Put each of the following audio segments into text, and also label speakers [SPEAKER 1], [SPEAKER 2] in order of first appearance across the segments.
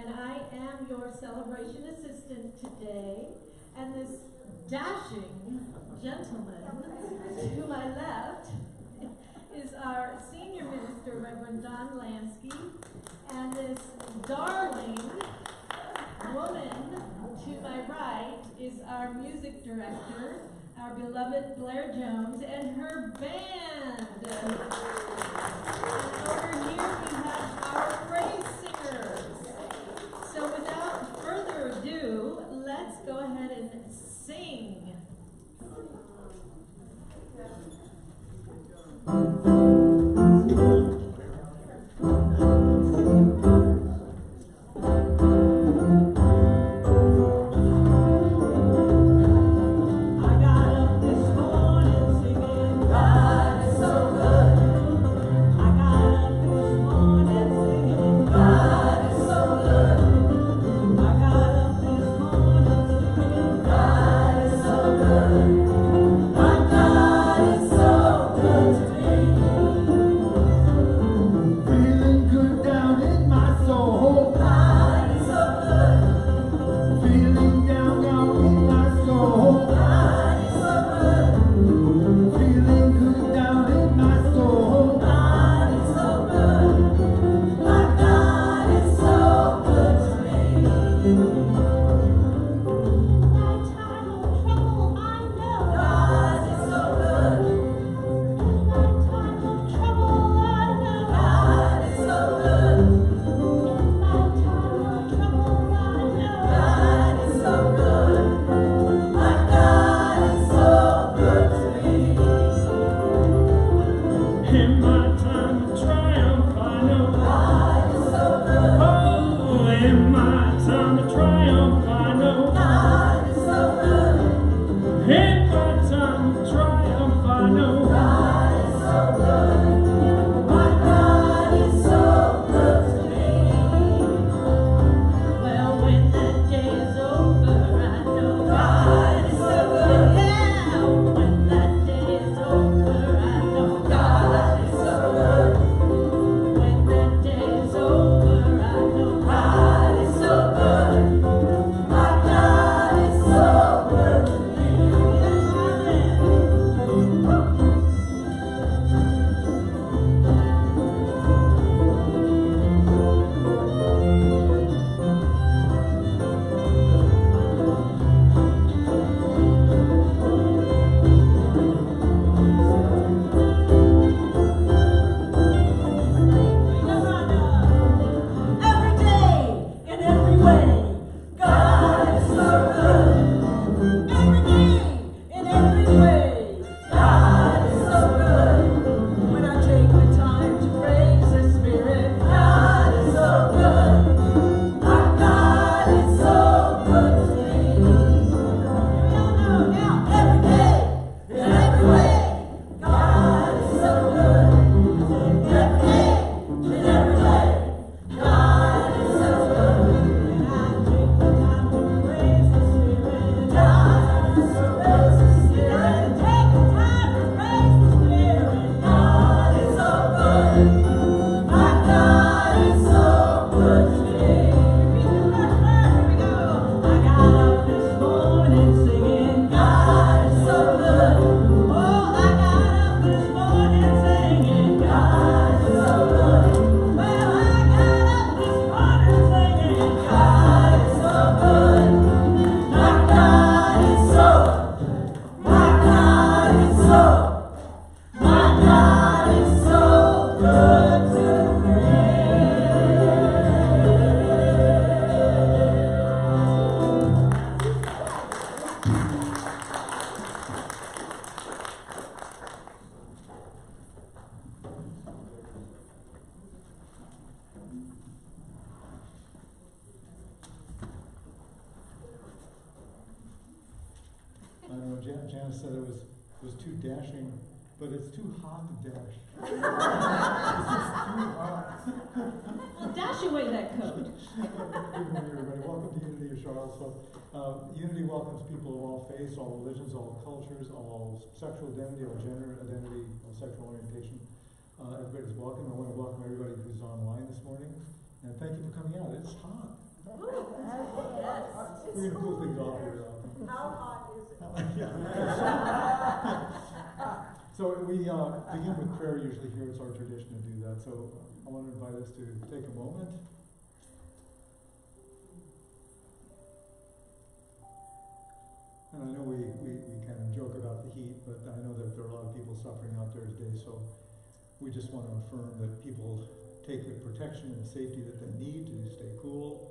[SPEAKER 1] and I am your celebration assistant today. And this dashing gentleman to my left is our senior minister, Reverend Don Lansky, and this darling woman to my right is our music director, our beloved Blair Jones, and her band. And over here we have our praise singers. So without further ado, let's go ahead and sing.
[SPEAKER 2] Janice said it was too dashing, but it's too hot to dash. It's just too hot.
[SPEAKER 1] Well, dash away that coat.
[SPEAKER 2] Good morning, everybody. Welcome to Unity of Charlottesville. Unity welcomes people of all faiths, all religions, all cultures, all sexual identity, all gender identity, all sexual orientation. Everybody's welcome. I want to welcome everybody who's online this morning. And thank you for coming out. It's hot. We're gonna cool things off here.
[SPEAKER 3] How hot is it?
[SPEAKER 2] So we begin with prayer usually here. It's our tradition to do that. So I want to invite us to take a moment. And I know we kind of joke about the heat, but I know that there are a lot of people suffering out there today. So we just want to affirm that people take the protection and the safety that they need to stay cool.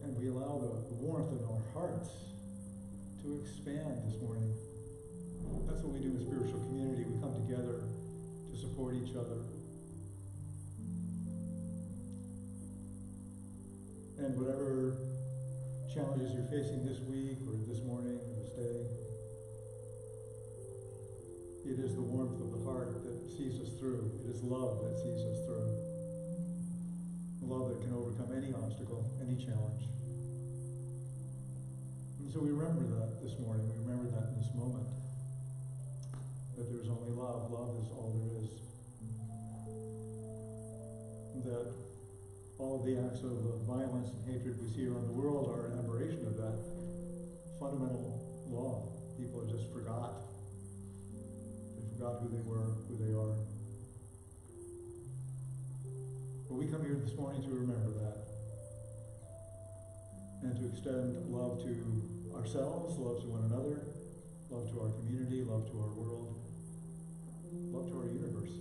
[SPEAKER 2] And we allow the warmth in our hearts to expand this morning. That's what we do in spiritual community. We come together to support each other. And whatever challenges you're facing this week or this morning or this day, it is the warmth of the heart that sees us through. It is love that sees us through. Love that can overcome any obstacle, any challenge. And so we remember that this morning. We remember that in this moment. That there is only love. Love is all there is. That all of the acts of violence and hatred we see around the world are an aberration of that fundamental law. People have just forgot. They forgot who they were, who they are. But we come here this morning to remember that. And to extend love to ourselves, love to one another, love to our community, love to our world, love to our universe.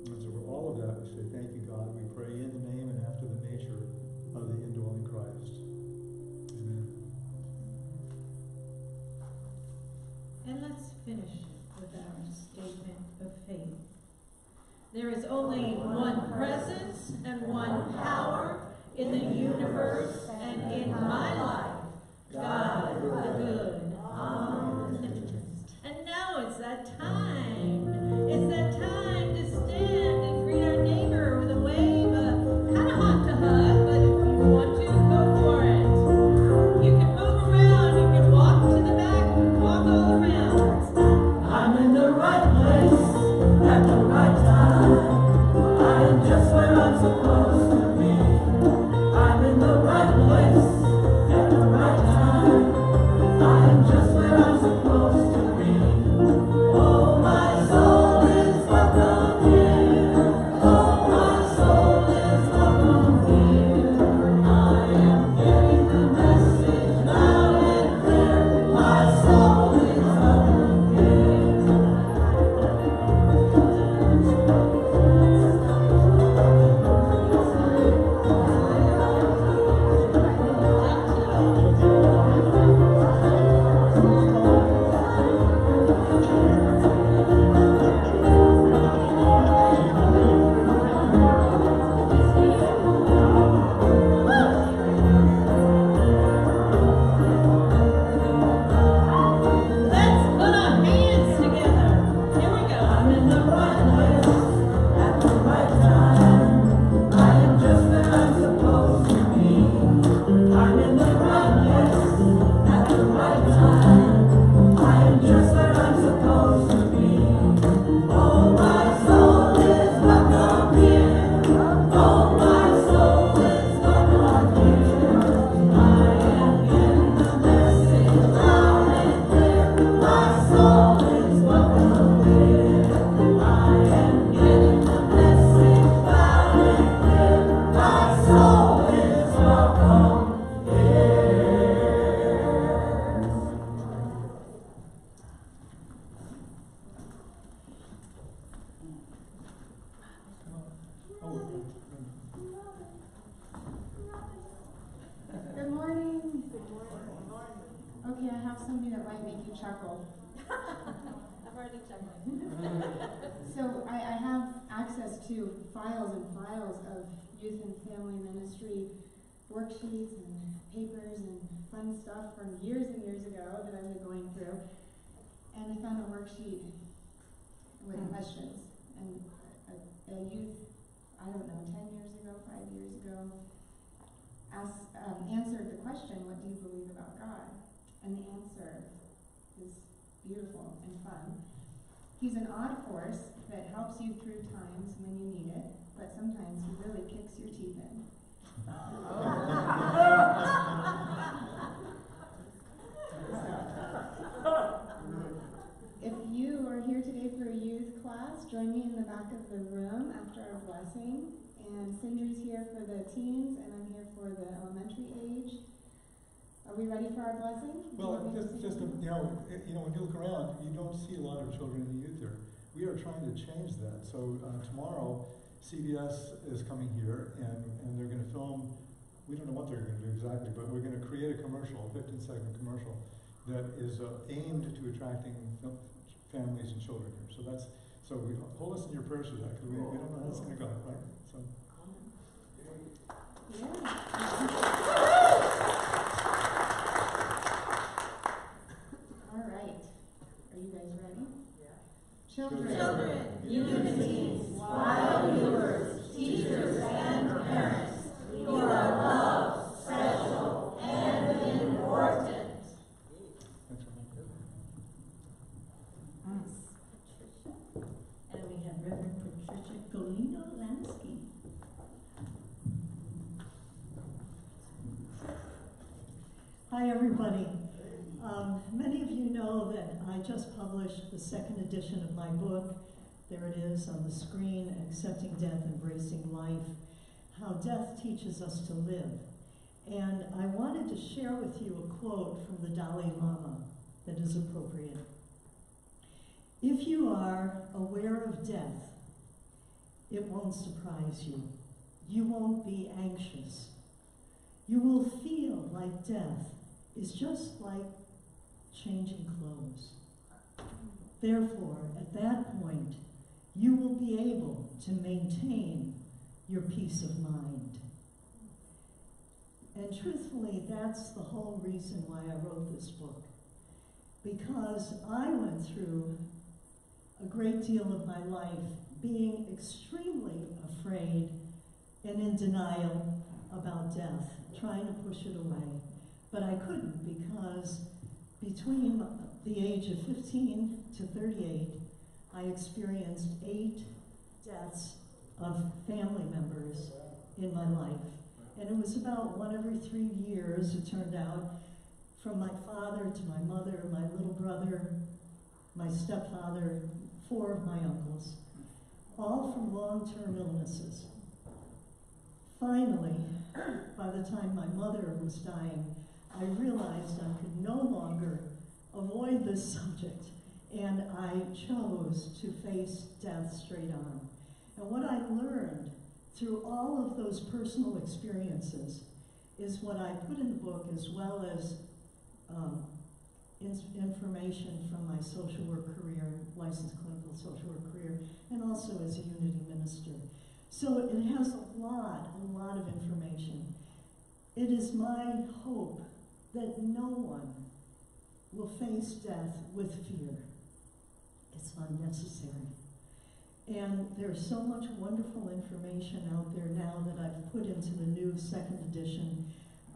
[SPEAKER 2] And so for all of that, we say, thank you, God. We pray in the name and after the nature of the indwelling Christ. Amen.
[SPEAKER 1] And let's finish with our statement of faith. There is only one presence and one power in the universe and in my life. God the good. Amen. And now it's that time. It's that time to stand and greet our neighbor with a wave. Kind of hot to hug, but if you want to, go for it. You can move around. You can walk to the back. Walk all around.
[SPEAKER 4] I'm in the right place at the right time. I am just where I'm supposed to be. I'm in the right place at the right time. I am just where I'm supposed to be. Oh, my soul is welcome here. Oh, my soul is welcome here. I am getting the message loud and clear. My soul is welcome here.
[SPEAKER 1] Let's put our hands together. Here we go.
[SPEAKER 4] I'm in the right place at the right time. I am just where I'm supposed to be. I'm in the right place at the right time. I am just where I'm supposed to be. Oh, my soul is welcome here. Oh, my soul is welcome here. I am getting the message loud and clear. My soul is welcome here. I am getting the message loud and clear. My soul is welcome
[SPEAKER 5] Good morning. Okay, I have something that might make you chuckle.
[SPEAKER 1] I'm already chuckling.
[SPEAKER 5] So I have access to files and files of youth and family ministry worksheets and papers and fun stuff from years and years ago that I've been going through. And I found a worksheet with questions. And a youth, I don't know, 10 years ago, 5 years ago, answered the question, what do you believe about God? And the answer is beautiful and fun. He's an odd force that helps you through times when you need it, but sometimes he really kicks your teeth in. If you are here today for a youth class, join me in the back of the room after our blessing. And Sindri's here for the teens, and I'm here for the elementary age. Are we ready for our blessing?
[SPEAKER 2] Well, when you look around, you don't see a lot of children and youth here. We are trying to change that. So tomorrow, CBS is coming here, and they're going to film. We don't know what they're going to do exactly, but we're going to create a commercial, a 15-second commercial, that is aimed to attracting families and children here. So we hold us in your prayers for that, because we don't know how it's going to go, right? So.
[SPEAKER 5] All right. Are you guys ready? Yeah.
[SPEAKER 1] Children,
[SPEAKER 4] Unity, wild viewers, teachers, and parents, you are loved, special, and important.
[SPEAKER 3] And we have Reverend Patricia Golino Lansky.
[SPEAKER 6] Hi, everybody. Many of you know that I just published the second edition of my book. There it is on the screen, Accepting Death, Embracing Life, How Death Teaches Us to Live. And I wanted to share with you a quote from the Dalai Lama that is appropriate. If you are aware of death, it won't surprise you. You won't be anxious. You will feel like death is just like changing clothes. Therefore, at that point, you will be able to maintain your peace of mind. And truthfully, that's the whole reason why I wrote this book. Because I went through a great deal of my life being extremely afraid and in denial about death, trying to push it away. But I couldn't, because between the age of 15 to 38, I experienced 8 deaths of family members in my life. And it was about 1 every 3 years, it turned out, from my father to my mother, my little brother, my stepfather, 4 of my uncles, all from long-term illnesses. Finally, by the time my mother was dying, I realized I could no longer avoid this subject, and I chose to face death straight on. And what I learned through all of those personal experiences is what I put in the book, as well as information from my social work career, licensed clinical social work career, and also as a Unity minister. So it has a lot of information. It is my hope that no one will face death with fear. It's unnecessary. And there's so much wonderful information out there now that I've put into the new second edition.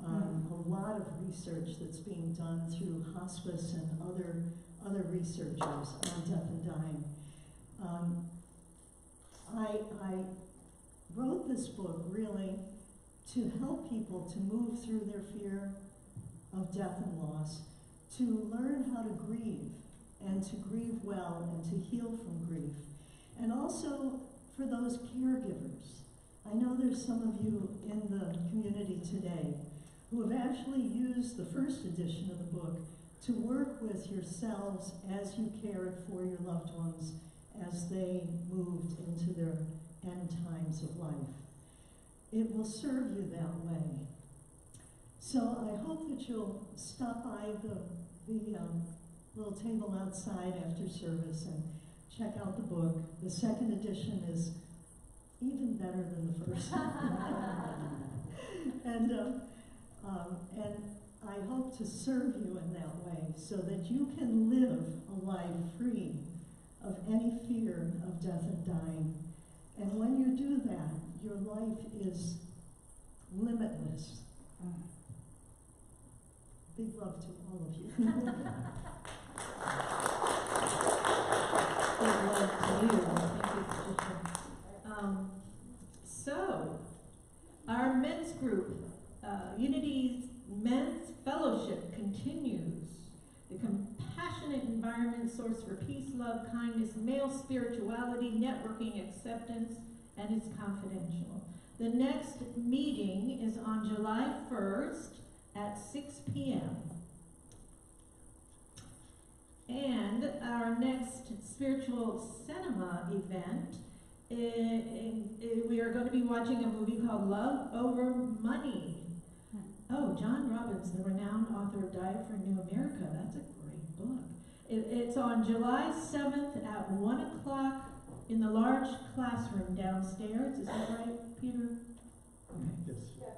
[SPEAKER 6] A lot of research that's being done through hospice and other researchers on death and dying. I wrote this book really to help people to move through their fear of death and loss, to learn how to grieve, and to grieve well, and to heal from grief. And also for those caregivers. I know there's some of you in the community today who have actually used the first edition of the book to work with yourselves as you cared for your loved ones as they moved into their end times of life. It will serve you that way. So I hope that you'll stop by the little table outside after service and check out the book. The second edition is even better than the first. And I hope to serve you in that way so that you can live a life free of any fear of death and dying. And when you do that, your life is limitless. Big love to all of you.
[SPEAKER 1] resource for peace, love, kindness, male spirituality, networking, acceptance, and it's confidential. The next meeting is on July 1st at 6 p.m. And our next spiritual cinema event, we are going to be watching a movie called Love Over Money. Oh, John Robbins, the renowned author of Diet for New America. That's a great book. It's on July 7th at 1 o'clock in the large classroom downstairs. Is that right, Peter?
[SPEAKER 2] Yes.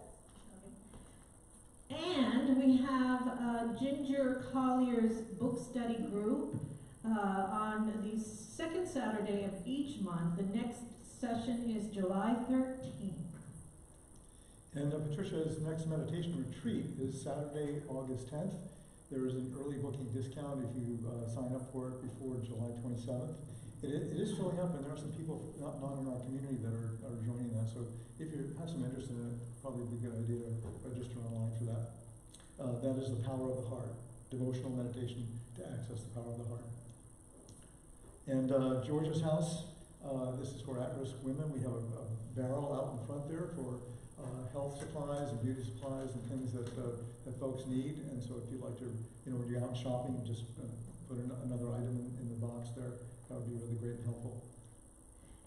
[SPEAKER 1] And we have Ginger Collier's book study group on the second Saturday of each month. The next session is July 13th.
[SPEAKER 2] And Patricia's next meditation retreat is Saturday, August 10th. There is an early booking discount if you sign up for it before July 27th. It is filling up, and there are some people not in our community that are joining that. So if you have some interest in it, probably would be a good idea to register online for that. That is the power of the heart, devotional meditation to access the power of the heart. And George's house, this is for at-risk women. We have a barrel out in front there for health supplies and beauty supplies and things that folks need. And so if you'd like to, when you're out shopping, just put another item in the box there. That would be really great and helpful.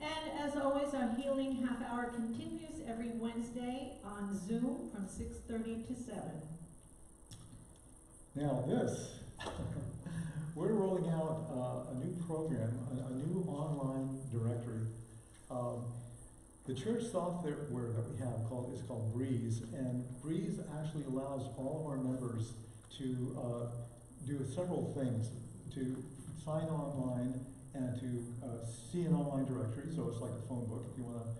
[SPEAKER 1] And as always, our healing half hour continues every Wednesday on Zoom from 6:30 to 7.
[SPEAKER 2] Now this, we're rolling out a new program, a new online directory. The church software that we have is called Breeze, and Breeze actually allows all of our members to do several things: to sign online and to see an online directory. So it's like a phone book. If you want to,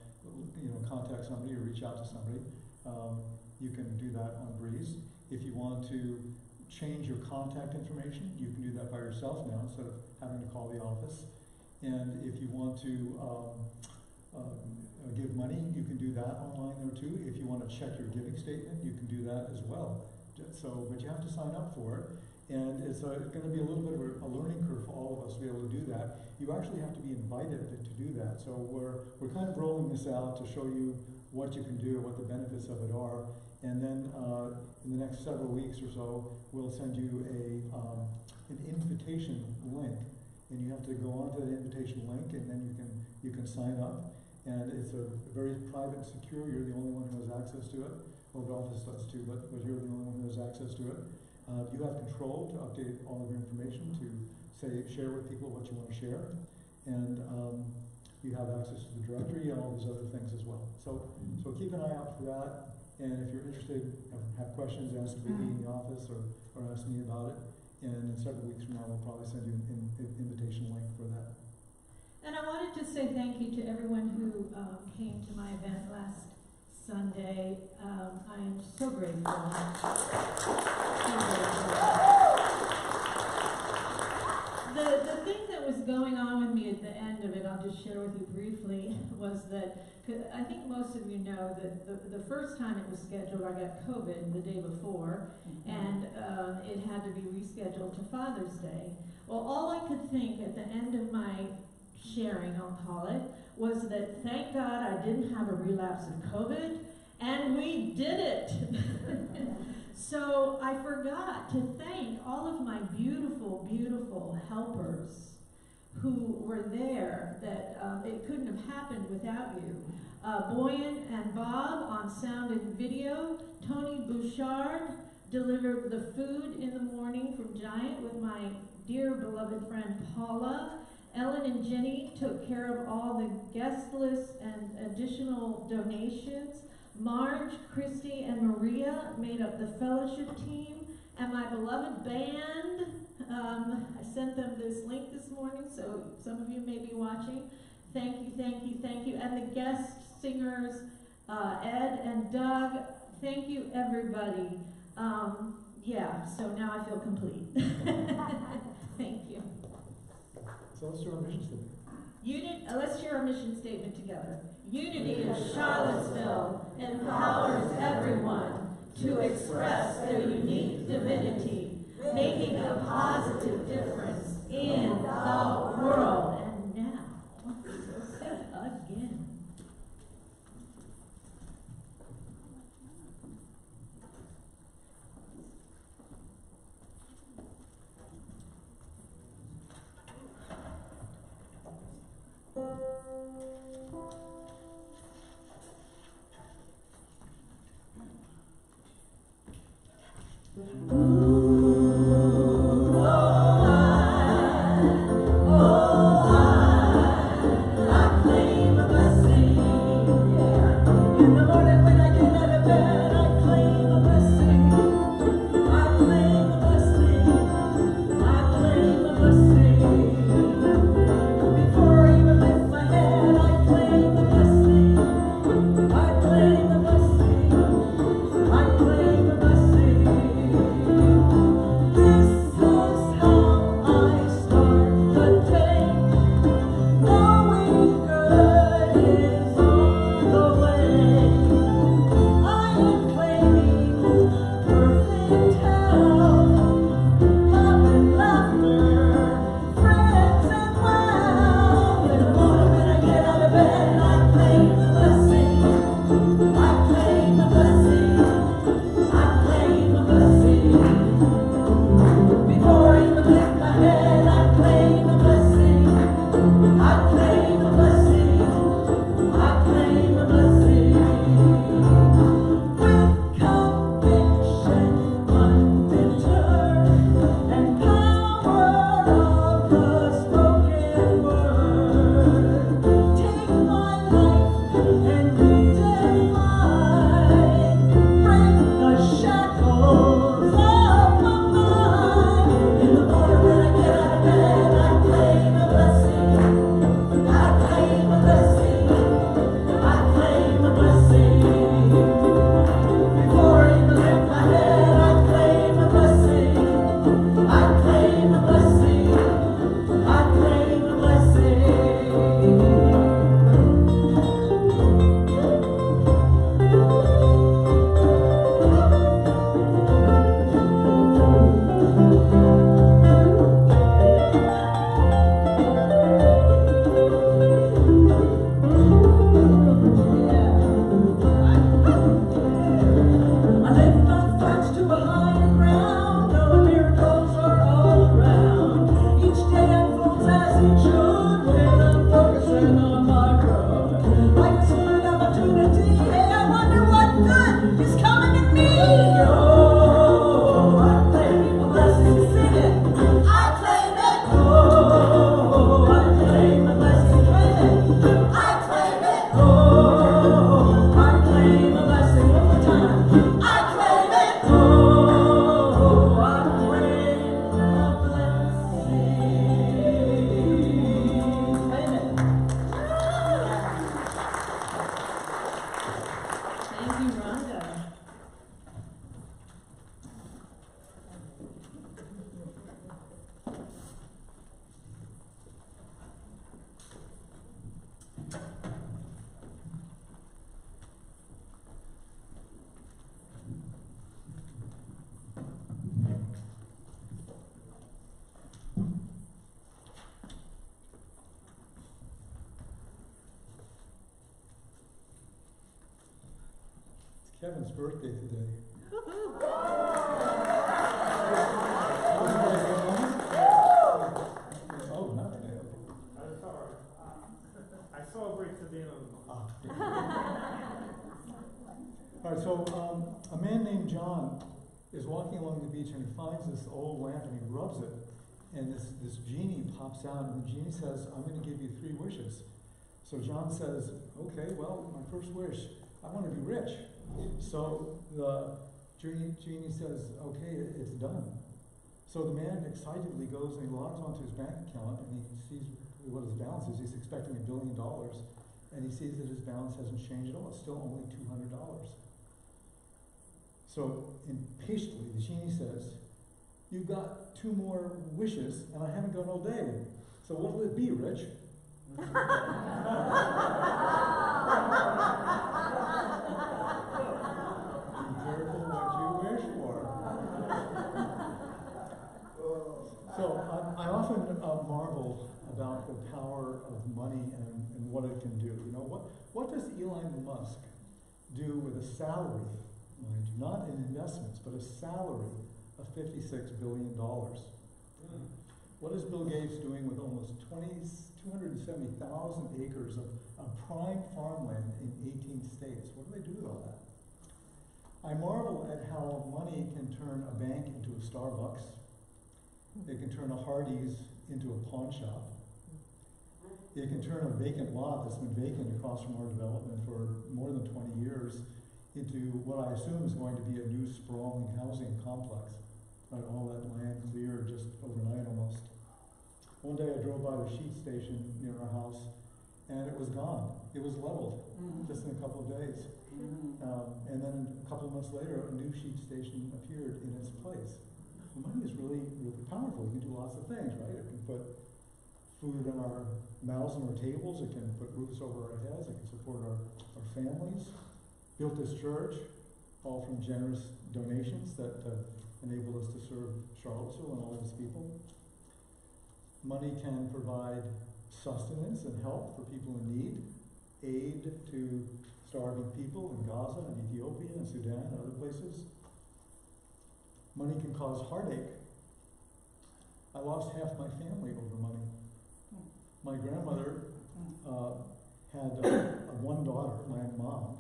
[SPEAKER 2] contact somebody or reach out to somebody, you can do that on Breeze. If you want to change your contact information, you can do that by yourself now instead of having to call the office. And if you want to give money, you can do that online there too. If you want to check your giving statement, you can do that as well. So, but you have to sign up for it. And it's going to be a little bit of a learning curve for all of us to be able to do that. You actually have to be invited to do that. So we're kind of rolling this out to show you what you can do, what the benefits of it are. And then in the next several weeks or so, we'll send you an invitation link. And you have to go onto that invitation link, and then you can sign up. And it's a very private and secure. You're the only one who has access to it. Well, the office does too, but you're the only one who has access to it. You have control to update all of your information, to share with people what you want to share. And you have access to the directory and all these other things as well. So keep an eye out for that. And if you're interested, have questions, ask Vicky in the office or ask me about it. And in several weeks from now, we'll probably send you an invitation link for that.
[SPEAKER 1] And I wanted to say thank you to everyone who came to my event last Sunday. I am so grateful. The thing that was going on with me at the end of it, I'll just share with you briefly, was that I think most of you know that the first time it was scheduled, I got COVID the day before, and it had to be rescheduled to Father's Day. Well, all I could think at the end of my sharing, I'll call it, was that thank God I didn't have a relapse of COVID, and we did it. So I forgot to thank all of my beautiful, beautiful helpers who were there, that it couldn't have happened without you. Boyan and Bob on sound and video. Tony Bouchard delivered the food in the morning from Giant with my dear beloved friend Paula. Ellen and Jenny took care of all the guest lists and additional donations. Marge, Christy, and Maria made up the fellowship team. And my beloved band, I sent them this link this morning, so some of you may be watching. Thank you, thank you, thank you. And the guest singers, Ed and Doug, thank you, everybody. Yeah, so now I feel complete. Thank you.
[SPEAKER 2] So let's do our mission statement.
[SPEAKER 1] Let's share our mission statement together. Unity in Charlottesville empowers everyone to express their unique divinity, making a positive difference in
[SPEAKER 2] Dan's birthday today. Oh, not today.
[SPEAKER 7] I'm sorry. I celebrate today on
[SPEAKER 2] All right, so a man named John is walking along the beach and he finds this old lamp and he rubs it, and this genie pops out, and the genie says, "I'm going to give you 3 wishes." So John says, "Okay, well, my first wish, I want to be rich." So the genie says, "Okay, it's done." So the man excitedly goes and he logs onto his bank account and he sees what his balance is. He's expecting $1 billion, and he sees that his balance hasn't changed at all. It's still only $200. So impatiently, the genie says, "You've got 2 more wishes, and I haven't got all day. So what'll it be, Rich?" Be careful what you wish for. So I often marvel about the power of money and what it can do. You know, what does Elon Musk do with a salary, mind you, not in investments, but a salary of $56 billion? What is Bill Gates doing with almost 270,000 acres of prime farmland in 18 states? What do they do with all that? I marvel at how money can turn a bank into a Starbucks. It can turn a Hardee's into a pawn shop. It can turn a vacant lot that's been vacant across from our development for more than 20 years into what I assume is going to be a new sprawling housing complex. Right, all that land cleared just overnight almost. One day I drove by the sheet station near our house, and it was gone. It was leveled just in a couple of days. And then a couple of months later, a new sheet station appeared in its place. Money is really, really powerful. It can do lots of things, right? It can put food in our mouths and our tables. It can put roofs over our heads. It can support our families. Built this church, all from generous donations that enable us to serve Charlottesville and all of its people. Money can provide sustenance and help for people in need, aid to starving people in Gaza and Ethiopia and Sudan and other places. Money can cause heartache. I lost half my family over money. My grandmother had one daughter, my mom,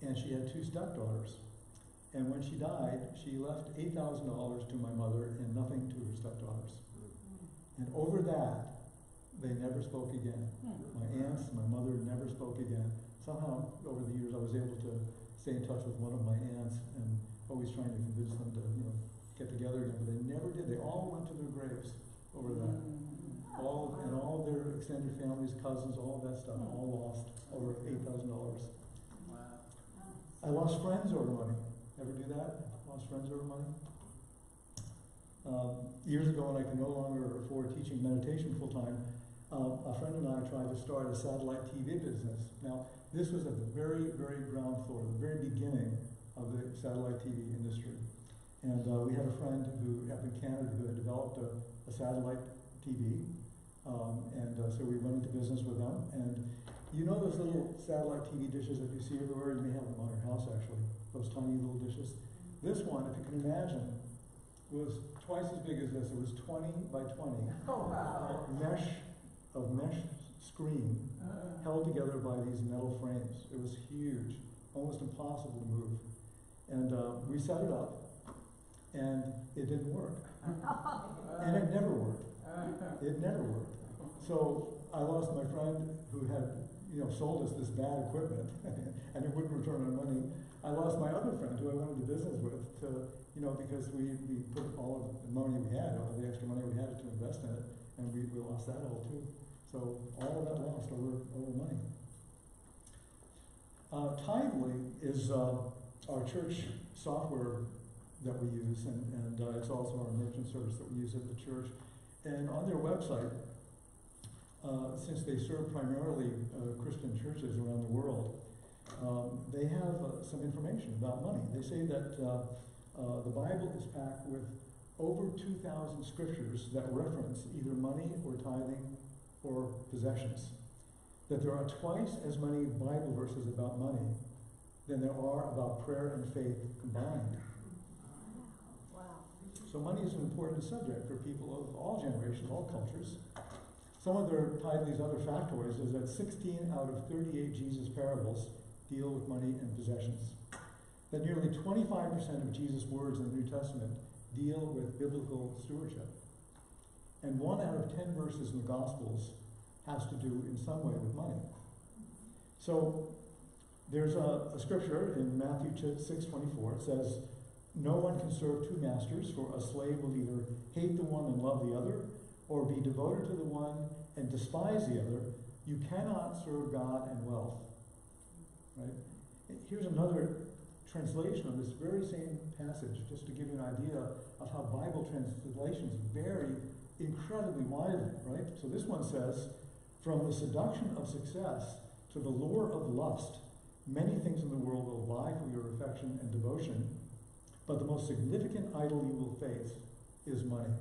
[SPEAKER 2] and she had 2 stepdaughters. And when she died, she left $8,000 to my mother and nothing to her stepdaughters. And over that, they never spoke again. My aunts, my mother never spoke again. Somehow, over the years, I was able to stay in touch with one of my aunts and always trying to convince them to, get together again, but they never did. They all went to their graves over that. All their extended families, cousins, all of that stuff, all lost over $8,000.
[SPEAKER 4] Wow.
[SPEAKER 2] I lost friends over money. Ever do that? Lost friends over money? Years ago, when I could no longer afford teaching meditation full time, a friend and I tried to start a satellite TV business. Now, this was at the very, very ground floor, the very beginning of the satellite TV industry. And we had a friend who, up in Canada, who had developed a satellite TV. So we went into business with them. And you know those little satellite TV dishes that you see everywhere? You may have them on your house, actually. Those tiny little dishes. This one, if you can imagine, was twice as big as this. It was 20 by 20.
[SPEAKER 4] Oh, wow.
[SPEAKER 2] Mesh screen held together by these metal frames. It was huge, almost impossible to move. And we set it up, and it didn't work. And it never worked. It never worked. So I lost my friend who had, sold us this bad equipment, and it wouldn't return our money. I lost my other friend who I went into business with to, because we put all of the money we had, all the extra money we had to invest in it, and we lost that all too. So all of that lost over money. Tidely is our church software that we use, and it's also our merchant service that we use at the church. And on their website, since they serve primarily Christian churches around the world, they have some information about money. They say that the Bible is packed with over 2,000 scriptures that reference either money or tithing or possessions. That there are twice as many Bible verses about money than there are about prayer and faith combined.
[SPEAKER 1] Wow.
[SPEAKER 2] So money is an important subject for people of all generations, all cultures. Some of their tied to these other factoids is that 16 out of 38 Jesus parables deal with money and possessions. That nearly 25% of Jesus' words in the New Testament deal with biblical stewardship. And 1 out of 10 verses in the Gospels has to do in some way with money. So there's a scripture in Matthew 6:24. It says, "No one can serve two masters, for a slave will either hate the one and love the other, or be devoted to the one and despise the other. You cannot serve God and wealth." Right? Here's another translation of this very same passage, just to give you an idea of how Bible translations vary incredibly widely, right? So this one says, "From the seduction of success to the lure of lust, many things in the world will vie for your affection and devotion, but the most significant idol you will face is money."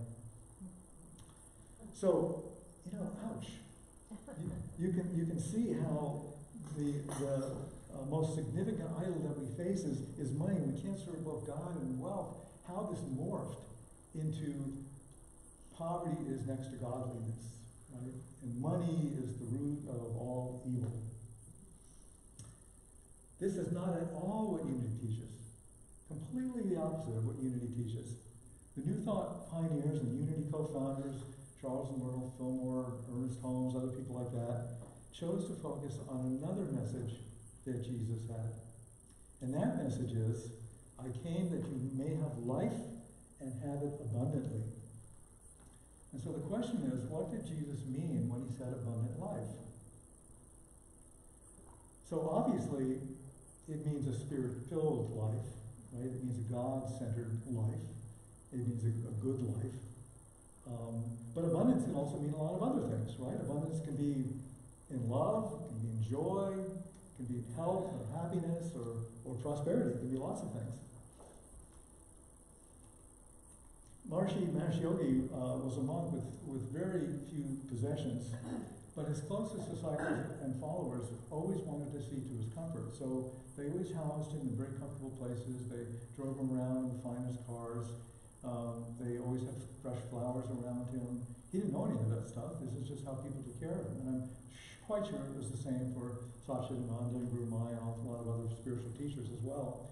[SPEAKER 2] So, ouch. You can see how the most significant idol that we face is money. We can't serve both God and wealth. How this morphed into poverty is next to godliness, right? And money is the root of all evil. This is not at all what unity teaches. Completely the opposite of what unity teaches. The New Thought pioneers and unity co-founders, Charles and Myrtle Fillmore, Ernest Holmes, other people like that, chose to focus on another message that Jesus had. And that message is, "I came that you may have life and have it abundantly." And so the question is, what did Jesus mean when he said abundant life? So obviously, it means a spirit-filled life, right? It means a God-centered life. It means a good life. But abundance can also mean a lot of other things, right? Abundance can be in love, can be in joy, can be in health or happiness or prosperity. It can be lots of things. Maharishi Mahesh Yogi was a monk with very few possessions, but his closest disciples and followers always wanted to see to his comfort. So they always housed him in very comfortable places. They drove him around in the finest cars. They always had fresh flowers around him. He didn't know any of that stuff. This is just how people took care of him. And I'm quite sure it was the same for Satchidananda and Guru Maya and a lot of other spiritual teachers as well.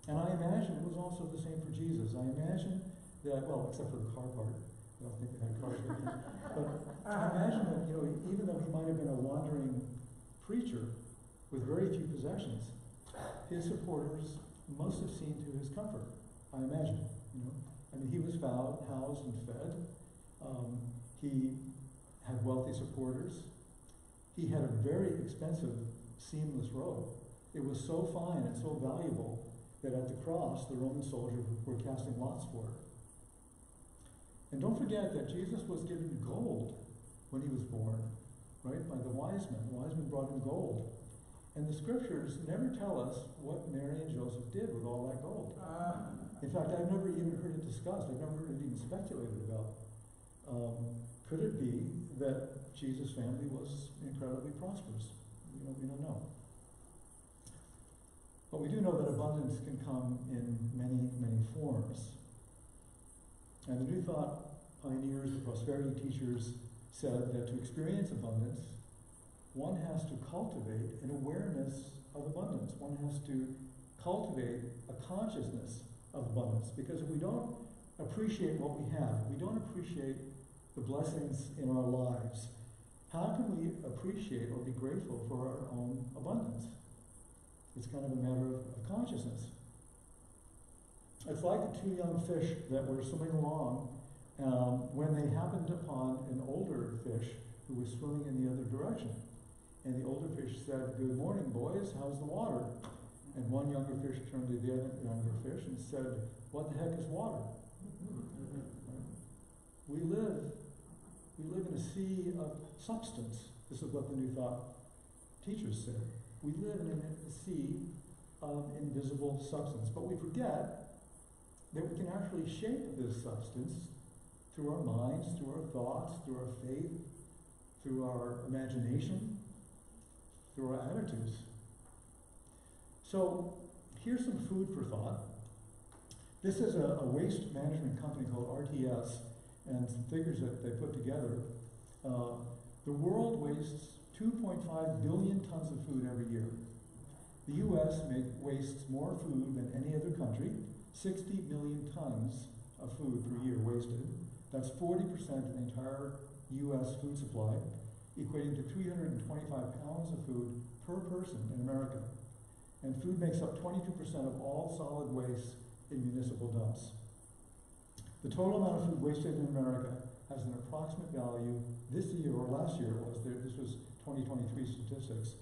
[SPEAKER 2] And I imagine it was also the same for Jesus. I imagine that, well, except for the car part. I don't think they had cars with him. But I imagine that, even though he might have been a wandering preacher with very few possessions, his supporters must have seen to his comfort, I imagine. I mean, he was housed and fed. He had wealthy supporters. He had a very expensive seamless robe. It was so fine and so valuable that at the cross, the Roman soldiers were casting lots for it. And don't forget that Jesus was given gold when he was born, right, by the wise men. The wise men brought him gold. And the scriptures never tell us what Mary and Joseph did with all that gold. In fact, I've never even heard it discussed. I've never heard it even speculated about. Could it be that Jesus' family was incredibly prosperous? We don't know. But we do know that abundance can come in many, many forms. And the New Thought pioneers, the prosperity teachers, said that to experience abundance, one has to cultivate an awareness of abundance. One has to cultivate a consciousness of abundance. Because if we don't appreciate what we have, we don't appreciate the blessings in our lives, how can we appreciate or be grateful for our own abundance? It's kind of a matter of consciousness. It's like the two young fish that were swimming along when they happened upon an older fish who was swimming in the other direction. And the older fish said, "Good morning, boys, how's the water?" And one younger fish turned to the other younger fish and said, "What the heck is water?" We live in a sea of substance. This is what the New Thought teachers say. We live in a sea of invisible substance. But we forget that we can actually shape this substance through our minds, through our thoughts, through our faith, through our imagination, through our attitudes. So here's some food for thought. This is a waste management company called RTS, and some figures that they put together. The world wastes 2.5 billion tons of food every year. The US wastes more food than any other country, 60 million tons of food per year wasted. That's 40% of the entire US food supply, equating to 325 pounds of food per person in America. And food makes up 22% of all solid waste in municipal dumps. The total amount of food wasted in America has an approximate value this year, or last year it was, this was 2023 statistics,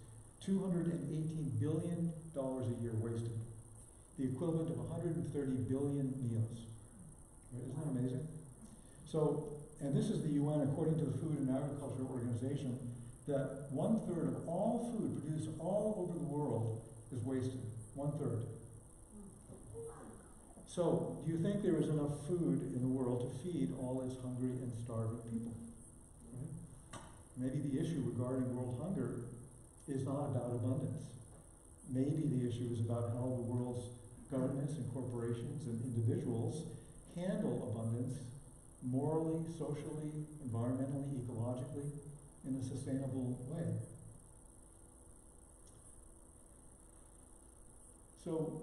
[SPEAKER 2] $218 billion a year wasted, the equivalent of 130 billion meals. Right? Isn't that amazing? So, and this is the UN, according to the Food and Agriculture Organization, that 1/3 of all food produced all over the world is wasted. 1/3. So, do you think there is enough food in the world to feed all its hungry and starving people? Right? Maybe the issue regarding world hunger is not about abundance. Maybe the issue is about how the world's governments and corporations and individuals handle abundance morally, socially, environmentally, ecologically, in a sustainable way. So,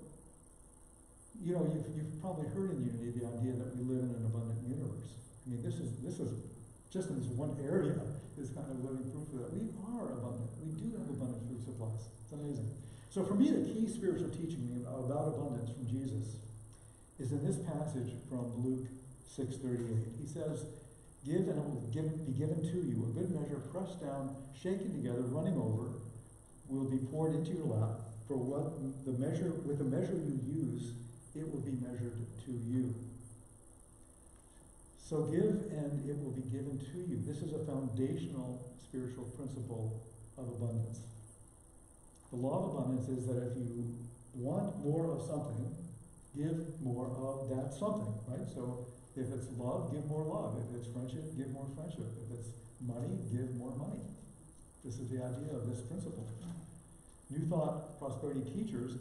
[SPEAKER 2] you know, you've probably heard in Unity the idea that we live in an abundant universe. I mean, this is just in this one area is kind of living proof of that. We are abundant. We do have abundant food supplies. It's amazing. So for me, the key spiritual teaching about abundance from Jesus is in this passage from Luke 6:38. He says, "Give and it will be given to you. A good measure, pressed down, shaken together, running over, will be poured into your lap. For with the measure you use, it will be measured to you." So give and it will be given to you. This is a foundational spiritual principle of abundance. The law of abundance is that if you want more of something, give more of that something, right? So if it's love, give more love. If it's friendship, give more friendship. If it's money, give more money. This is the idea of this principle. New Thought prosperity teachers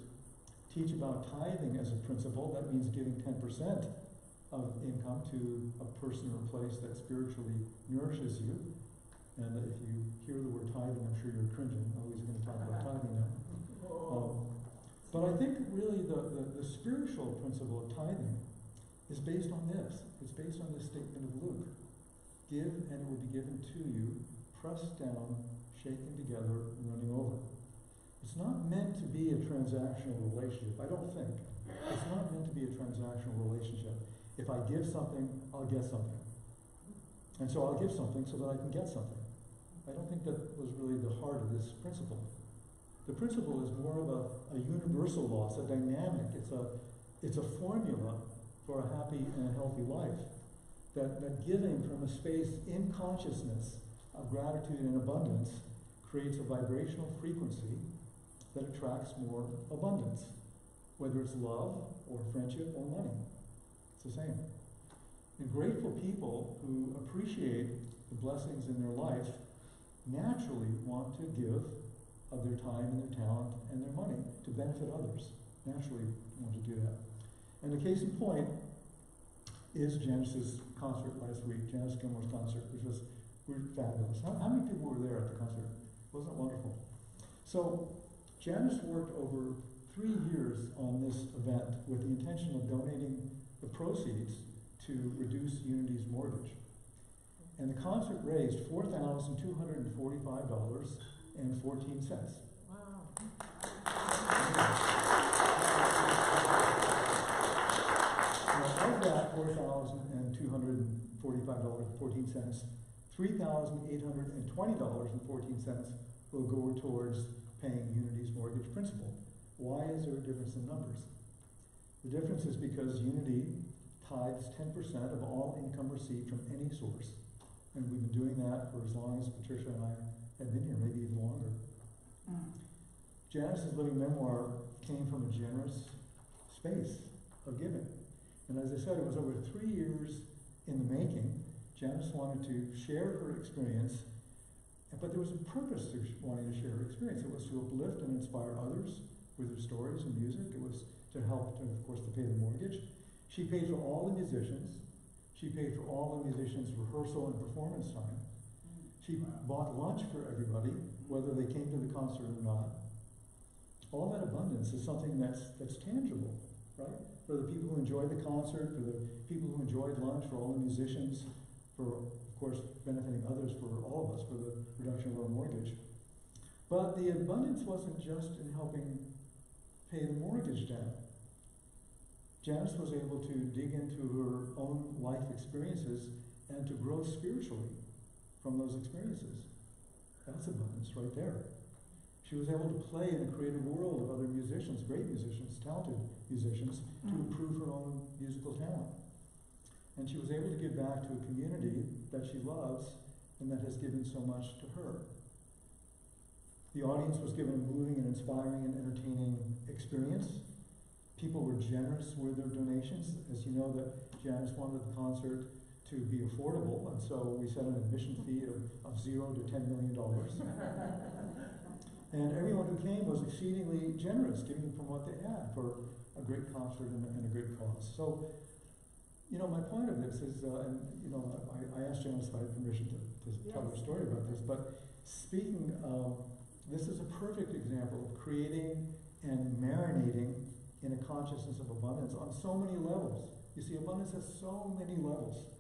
[SPEAKER 2] teach about tithing as a principle. That means giving 10% of income to a person or place that spiritually nourishes you. And if you hear the word tithing, I'm sure you're cringing. Oh, he's going to talk about tithing now. But I think really the spiritual principle of tithing is based on this. It's based on this statement of Luke. Give and it will be given to you, pressed down, shaken together, and running over. It's not meant to be a transactional relationship. I don't think. It's not meant to be a transactional relationship. If I give something, I'll get something. And so I'll give something so that I can get something. I don't think that was really the heart of this principle. The principle is more of a universal law. It's a dynamic. It's a formula for a happy and a healthy life. That giving from a space in consciousness of gratitude and abundance creates a vibrational frequency that attracts more abundance, whether it's love or friendship or money. It's the same. And grateful people who appreciate the blessings in their life naturally want to give of their time and their talent and their money to benefit others. Naturally want to do that. And the case in point is Janice's concert last week, Janice Gilmore's concert, which was fabulous. How many people were there at the concert? Wasn't it wonderful? So Janice worked over 3 years on this event with the intention of donating the proceeds to reduce Unity's mortgage. And the concert raised $4,245.14.
[SPEAKER 1] Wow.
[SPEAKER 2] Now, of that $4,245.14, $3,820.14 will go towards paying Unity's mortgage principal. Why is there a difference in numbers? The difference is because Unity tithes 10% of all income received from any source. And we've been doing that for as long as Patricia and I have been here, maybe even longer. Janice's living memoir came from a generous space of giving. And as I said, it was over 3 years in the making. Janice wanted to share her experience, but there was a purpose to wanting to share her experience. It was to uplift and inspire others, with her stories and music. It was to help, of course, to pay the mortgage. She paid for all the musicians. She paid for all the musicians' rehearsal and performance time. She bought lunch for everybody, whether they came to the concert or not. All that abundance is something that's tangible, right? For the people who enjoyed the concert, for the people who enjoyed lunch, for all the musicians, for, of course, benefiting others, for all of us, for the reduction of our mortgage. But the abundance wasn't just in helping pay the mortgage down. Janice was able to dig into her own life experiences and to grow spiritually from those experiences. That's abundance right there. She was able to play in a creative world of other musicians, great musicians, talented musicians, to improve her own musical talent. And she was able to give back to a community that she loves and that has given so much to her. The audience was given a moving and inspiring and entertaining experience. People were generous with their donations. As you know, that Janice wanted the concert to be affordable, and so we set an admission fee of $0 to $10 million. And everyone who came was exceedingly generous, giving from what they had for a great concert and a great cause. So, you know, my point of this is, and you know, I asked Janice if I had permission to tell her story about this, but speaking of, this is a perfect example of creating and marinating in a consciousness of abundance on so many levels. You see, abundance has so many levels.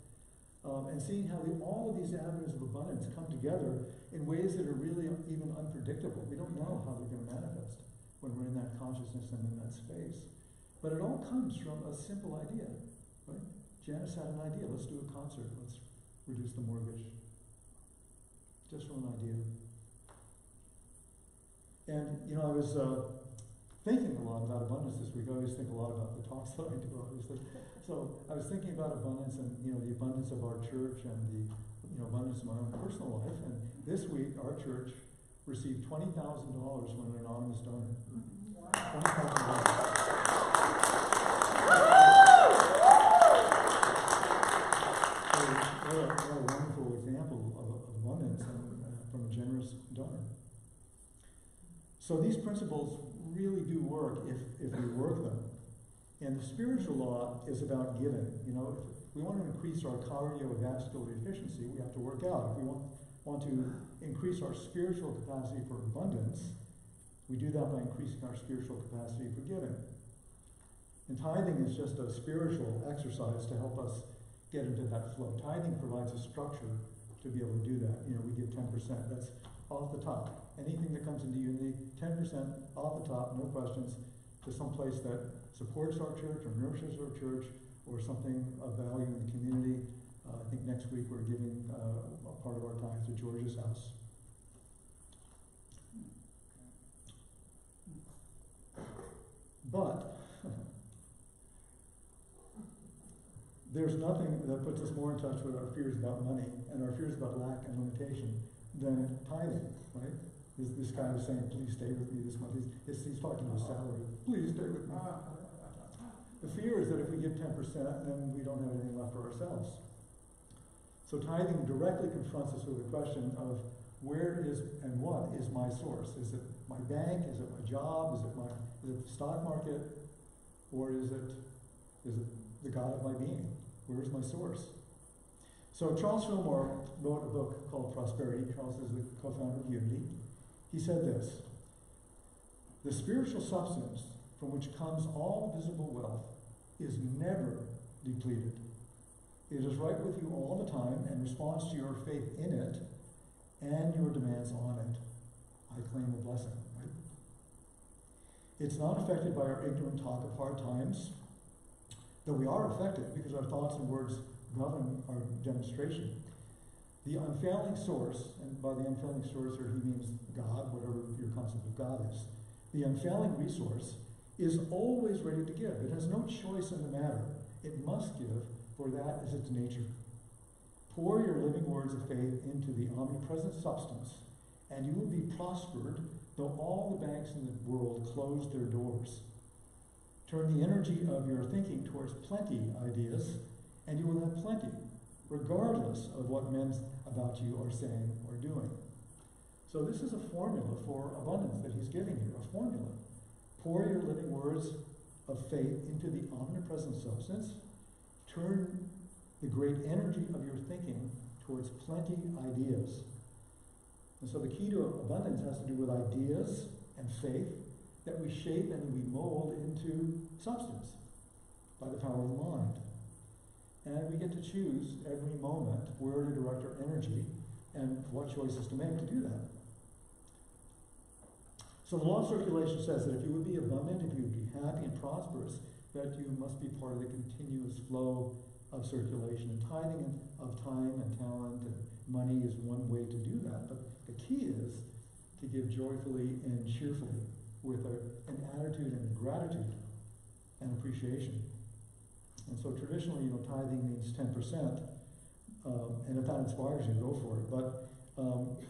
[SPEAKER 2] And seeing how all of these avenues of abundance come together in ways that are really even unpredictable. We don't know how they're going to manifest when we're in that consciousness and in that space. But it all comes from a simple idea, right? Janice had an idea. Let's do a concert. Let's reduce the mortgage. Just from an idea. And, you know, I was thinking a lot about abundance this week. I always think a lot about the talks that I do, obviously. So I was thinking about abundance and, you know, the abundance of our church and the, you know, abundance of my own personal life. And this week, our church received $20,000 from an anonymous donor. Wow. $20,000. What a wonderful example of abundance from a generous donor. So these principles really do work if we work them. And the spiritual law is about giving. You know, if we want to increase our cardiovascular efficiency, we have to work out. If we want to increase our spiritual capacity for abundance, we do that by increasing our spiritual capacity for giving. And tithing is just a spiritual exercise to help us get into that flow. Tithing provides a structure to be able to do that. You know, we give 10%. That's off the top. Anything that comes into Unity, 10% off the top, no questions, to some place that supports our church or nourishes our church or something of value in the community. I think next week we're giving a part of our tithe to George's house. But there's nothing that puts us more in touch with our fears about money and our fears about lack and limitation than tithing, right? This guy was saying, please stay with me this month. He's talking to his salary. Please stay with me. The fear is that if we give 10%, then we don't have anything left for ourselves. So tithing directly confronts us with the question of where is and what is my source? Is it my bank? Is it my job? Is it the stock market? Or is it the God of my being? Where is my source? So Charles Fillmore wrote a book called Prosperity. Charles is the co-founder of Unity. He said this: the spiritual substance from which comes all visible wealth is never depleted. It is right with you all the time and responds to your faith in it and your demands on it. I claim a blessing, right? It's not affected by our ignorant talk of hard times, though we are affected because our thoughts and words govern our demonstration. The unfailing source, and by the unfailing source here he means God, whatever your concept of God is, the unfailing resource is always ready to give. It has no choice in the matter. It must give, for that is its nature. Pour your living words of faith into the omnipresent substance, and you will be prospered, though all the banks in the world close their doors. Turn the energy of your thinking towards plenty ideas, and you will have plenty, regardless of what men about you are saying or doing. So this is a formula for abundance that he's giving here, a formula. Pour your living words of faith into the omnipresent substance. Turn the great energy of your thinking towards plenty ideas. And so the key to abundance has to do with ideas and faith that we shape and we mold into substance by the power of the mind. And we get to choose every moment where to direct our energy and what choices to make to do that. So the law of circulation says that if you would be abundant, if you would be happy and prosperous, that you must be part of the continuous flow of circulation. And tithing of time and talent and money is one way to do that. But the key is to give joyfully and cheerfully with an attitude and gratitude and appreciation. And so traditionally, tithing means 10%. And if that inspires you, go for it. But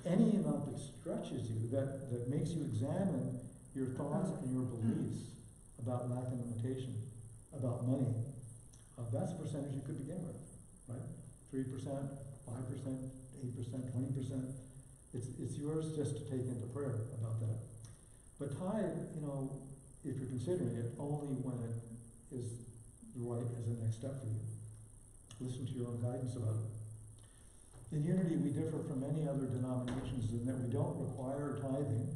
[SPEAKER 2] any amount that stretches you, that makes you examine your thoughts and your beliefs about lack and limitation, about money, that's the percentage you could begin with, right? 3%, 5%, 8%, 20%. It's yours just to take into prayer about that. But tithe, if you're considering it, only when it is right as a next step for you. Listen to your own guidance about it. In Unity, we differ from many other denominations in that we don't require tithing,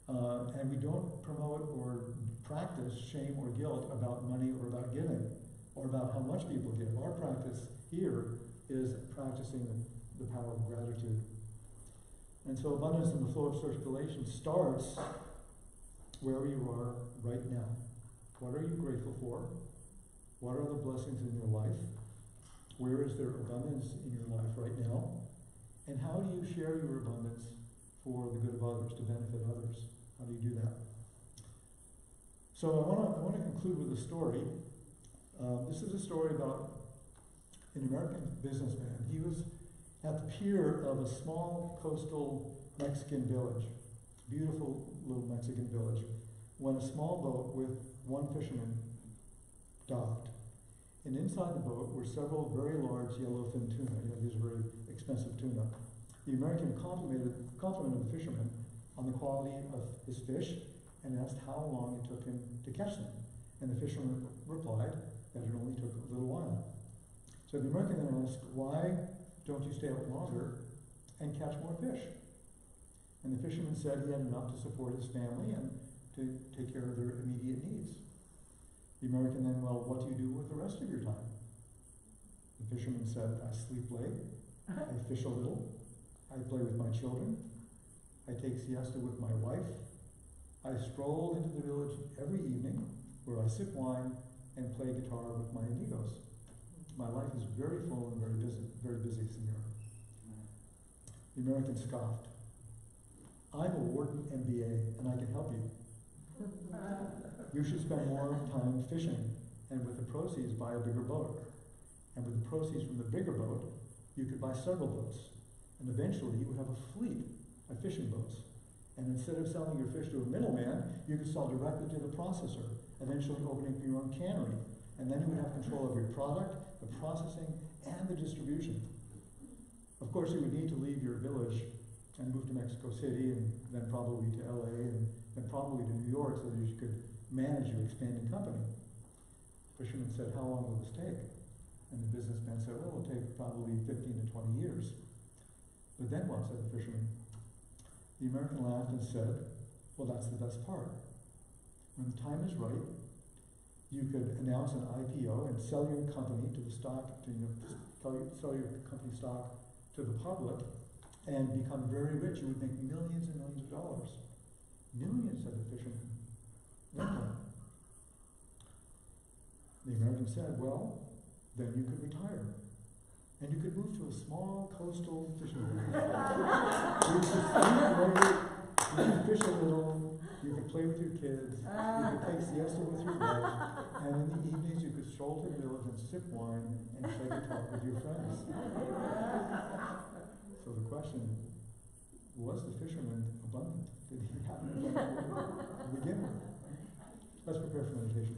[SPEAKER 2] and we don't promote or practice shame or guilt about money or about giving, or about how much people give. Our practice here is practicing the power of gratitude. And so abundance in the flow of circulation starts where you are right now. What are you grateful for? What are the blessings in your life? Where is there abundance in your life right now? And how do you share your abundance for the good of others, to benefit others? How do you do that? So I want to conclude with a story. This is a story about an American businessman. He was at the pier of a small coastal Mexican village, beautiful little Mexican village, when a small boat with one fisherman docked. And inside the boat were several very large yellowfin tuna. These are very expensive tuna. The American complimented the fisherman on the quality of his fish and asked how long it took him to catch them. And the fisherman replied that it only took a little while. So the American then asked, why don't you stay out longer and catch more fish? And the fisherman said he had enough to support his family and to take care of their immediate needs. The American then, well, what do you do with the rest of your time? The fisherman said, I sleep late, I fish a little, I play with my children, I take siesta with my wife, I stroll into the village every evening where I sip wine and play guitar with my amigos. My life is very full and very busy, senor. The American scoffed. I'm a Wharton MBA and I can help you. You should spend more time fishing, and with the proceeds buy a bigger boat. And with the proceeds from the bigger boat, you could buy several boats. And eventually you would have a fleet of fishing boats. And instead of selling your fish to a middleman, you could sell directly to the processor, eventually opening your own cannery. And then you would have control over your product, the processing, and the distribution. Of course, you would need to leave your village and move to Mexico City, and then probably to LA, and then probably to New York so that you could manage your expanding company. The fisherman said, how long will this take? And the businessman said, well, it'll take probably 15 to 20 years. But then what, said the fisherman? The American laughed and said, well, that's the best part. When the time is right, you could announce an IPO and sell your company to the stock, sell your company stock to the public and become very rich. You would make millions and millions of dollars. Millions, said the fisherman. Then what? The American said, well, then you could retire. And you could move to a small coastal fishing village. You could sleep late, you could fish a little, you could play with your kids, you could take siesta with your wife, and in the evenings you could stroll to the village and sip wine and play guitar with your friends. So the question, was the fisherman abundant? Did he have an abundant to begin with? Let's prepare for meditation.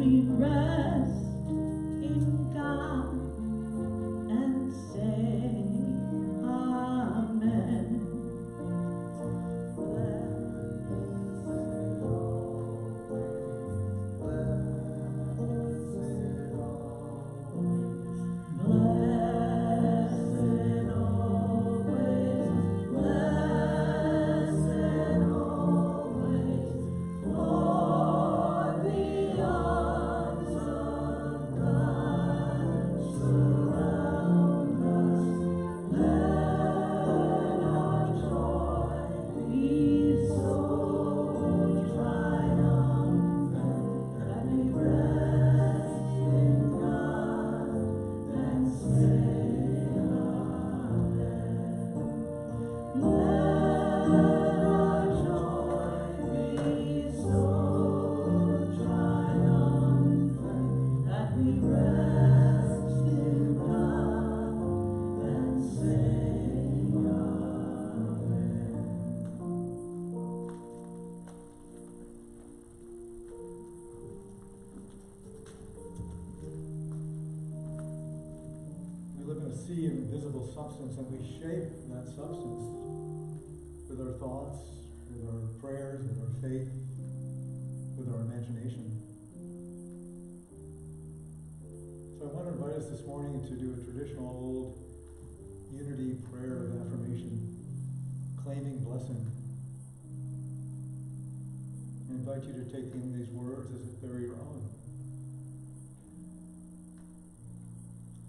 [SPEAKER 6] we rest in God and say Amen. Blessed always, Lord, the arms of God surround us. Let our joy be so triumphant that we rest in God and say Amen. Let our joy be so triumphant that we rest in God and say Amen.
[SPEAKER 2] We live in a sea of invisible substance, and we shape that substance with our thoughts, with our prayers, with our faith, with our imagination. So I want to invite us this morning to do a traditional old unity prayer of affirmation, claiming blessing. I invite you to take in these words as if they're your own.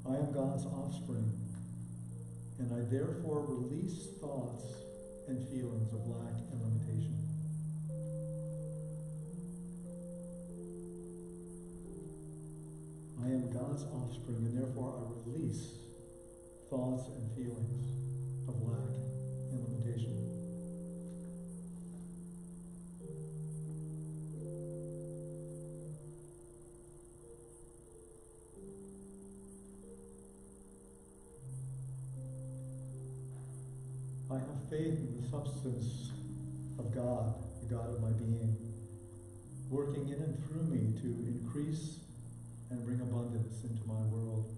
[SPEAKER 2] I am God's offspring, and I therefore release thoughts and feelings of lack and limitation. I am God's offspring, and therefore I release thoughts and feelings of lack and limitation. I have faith in the substance of God, the God of my being, working in and through me to increase and bring abundance into my world.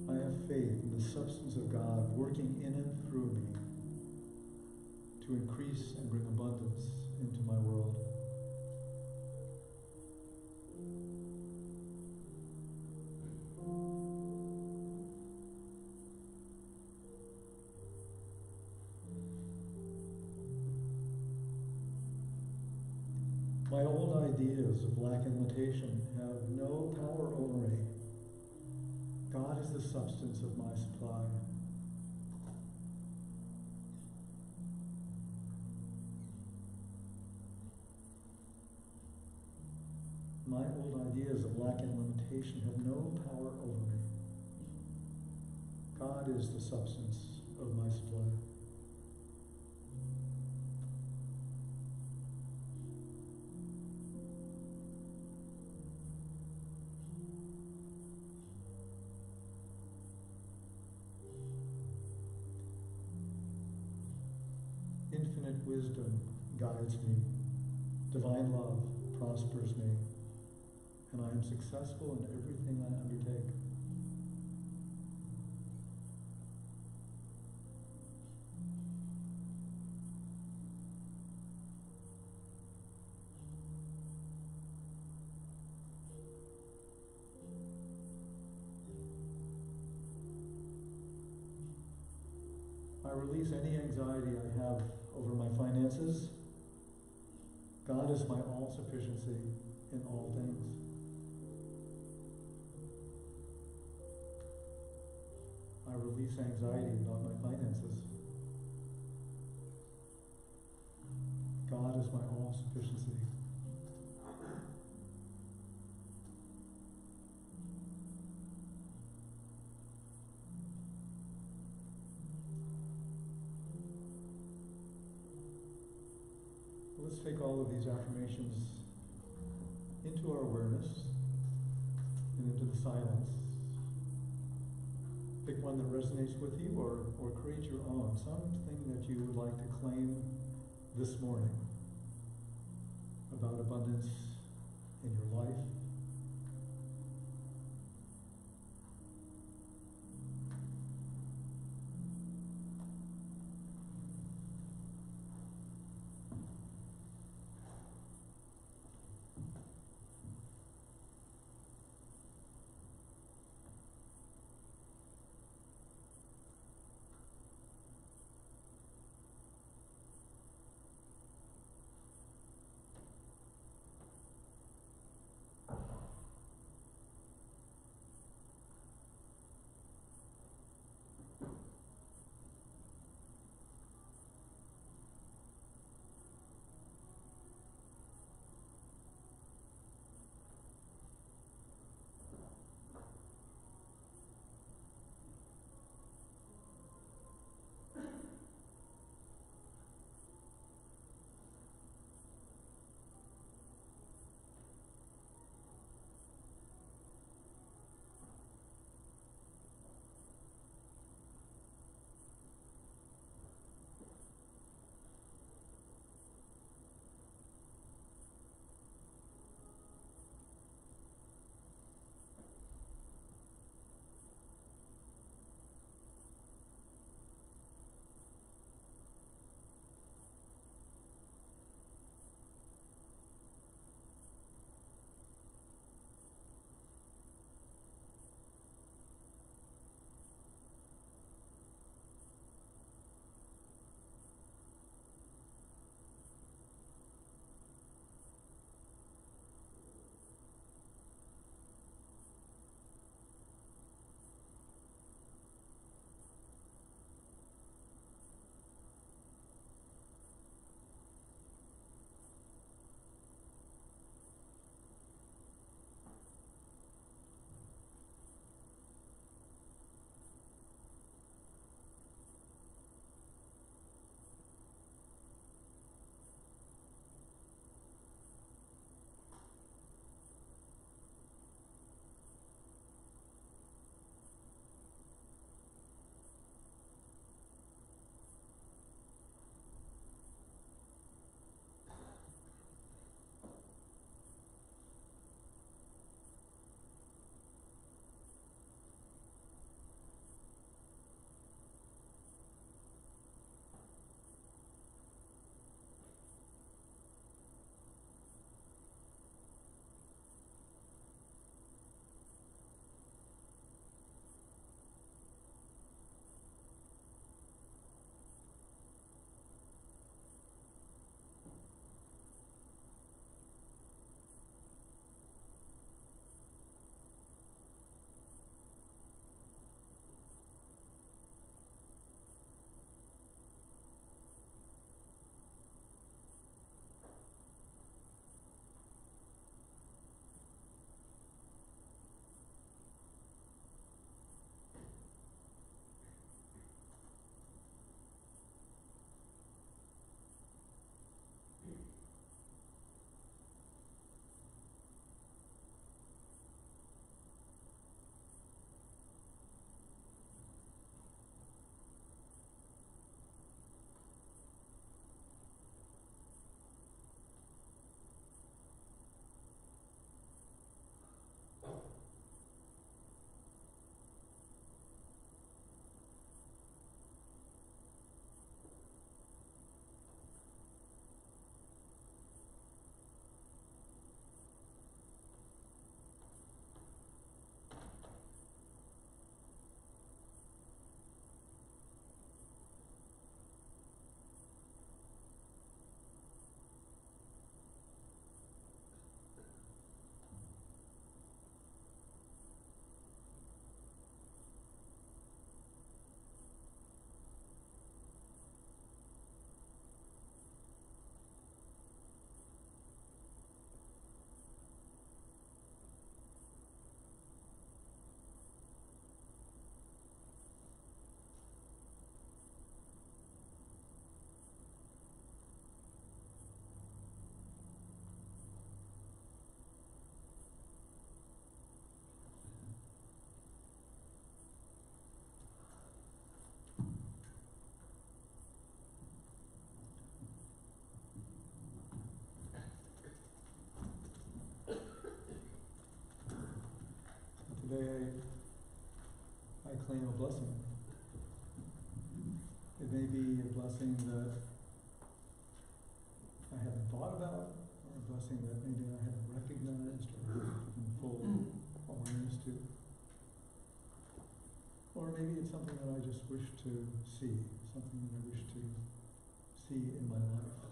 [SPEAKER 2] I have faith in the substance of God working in and through me to increase and bring abundance into my world. My old ideas of lack and limitation have no power over me. God is the substance of my supply. My old ideas of lack and limitation have no power over me. God is the substance of my supply. Infinite wisdom guides me. Divine love prospers me. And I am successful in everything I undertake. I release any anxiety I have over my finances. God is my all-sufficiency in all things. I release anxiety about my finances. God is my all-sufficiency. Let's take all of these affirmations into our awareness and into the silence pick one that resonates with you, or create your own, something that you would like to claim this morning about abundance in your life. today I claim a blessing. It may be a blessing that I haven't thought about, or a blessing that maybe I haven't recognized or given full awareness to. Or maybe it's something that I just wish to see, something that I wish to see in my life.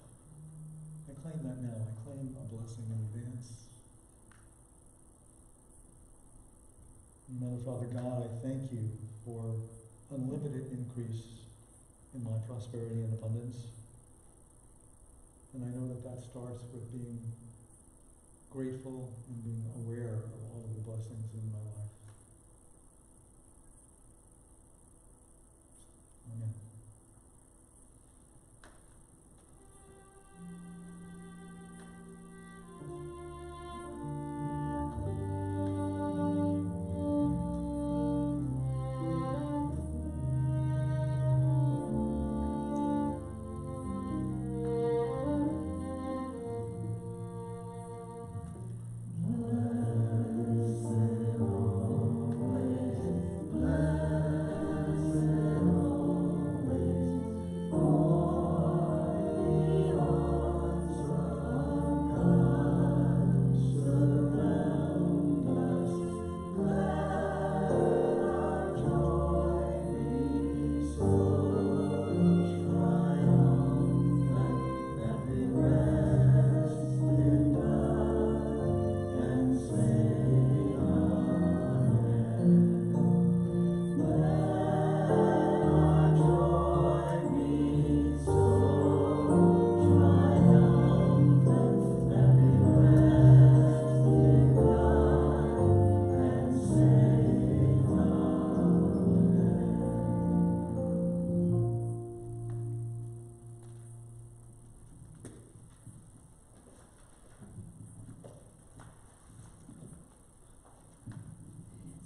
[SPEAKER 2] I claim that now. I claim a blessing in advance. Mother, Father God, I thank you for unlimited increase in my prosperity and abundance. And I know that that starts with being grateful and being aware of all of the blessings in my life. Amen.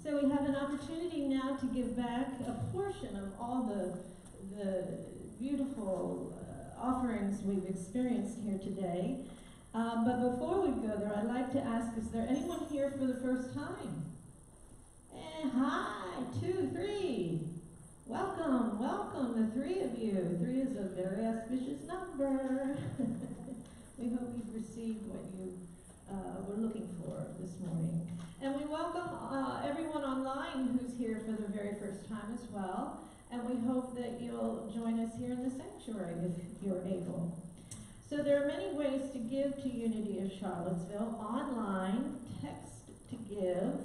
[SPEAKER 1] So we have an opportunity now to give back a portion of all the beautiful offerings we've experienced here today. But before we go there, I'd like to ask, is there anyone here for the first time? Hi, 2, 3. Welcome, welcome, the 3 of you. 3 is a very auspicious number. We hope you've received what you were looking for this morning. And we welcome everyone online who's here for the very first time as well. And we hope that you'll join us here in the sanctuary if you're able. So there are many ways to give to Unity of Charlottesville: online, text to give,